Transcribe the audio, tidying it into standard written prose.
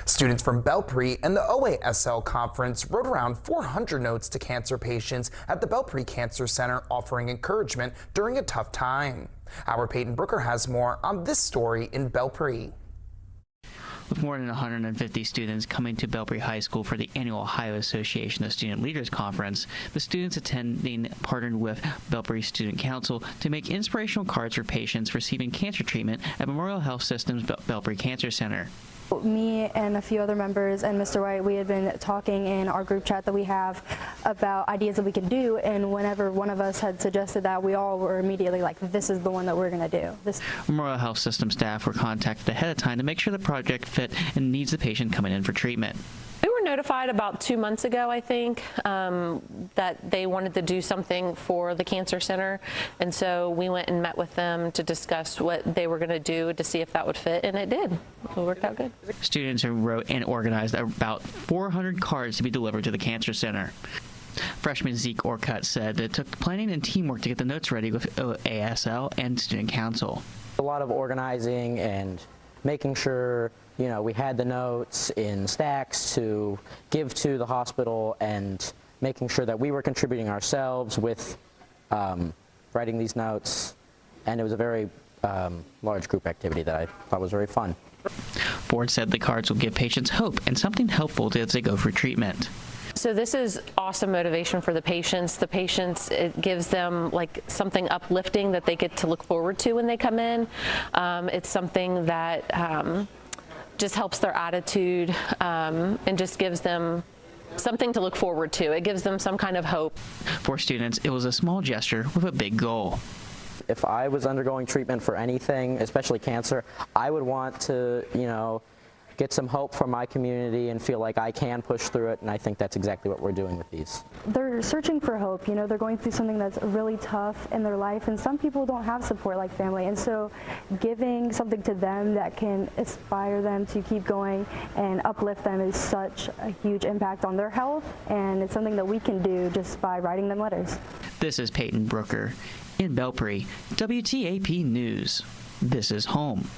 Students from Belpre and the OASL conference wrote around 400 notes to cancer patients at the Belpre Cancer Center, offering encouragement during a tough time. Our Peyton Brooker has more on this story in Belpre. With more than 150 students coming to Belpre High School for the annual Ohio Association of Student Leaders Conference, the students attending partnered with Belpre Student Council to make inspirational cards for patients receiving cancer treatment at Memorial Health System's Belpre Cancer Cen. Me and a few other members and Mr. White, we had been talking in our group chat that we have about ideas that we can do, and whenever one of us had suggested that, we all were immediately like, this is the one that we're going to do. Memorial Health System staff were contacted ahead of time to make sure the project fit and needs the patient coming in for treatment. We were notified about 2 months ago, I think, that they wanted to do something for the Cancer Center, and so we went and met with them to discuss what they were going to do to see if that would fit, and it did. It worked out good. Students who wrote and organized about 400 cards to be delivered to the Cancer Center. Freshman Zeke Orcutt said that it took planning and teamwork to get the notes ready with OASL and Student Council. A lot of organizing and making sure, you know, we had the notes in stacks to give to the hospital, and making sure that we were contributing ourselves with writing these notes. And it was a very large group activity that I thought was very fun. Ford said the cards will give patients hope and something helpful as they go for treatment. So this is awesome motivation for the patients. The patients, it gives them like something uplifting that they get to look forward to when they come in. It's something that just helps their attitude and just gives them something to look forward to. It gives them some kind of hope. For students, it was a small gesture with a big goal. If I was undergoing treatment for anything, especially cancer, I would want to, you know, get some hope from my community and feel like I can push through it, and I think that's exactly what we're doing with these. They're searching for hope. You know, they're going through something that's really tough in their life, and some people don't have support like family, and so giving something to them that can inspire them to keep going and uplift them is such a huge impact on their health, and it's something that we can do just by writing them letters. This is Peyton Brooker in Belpre, WTAP News. This is home.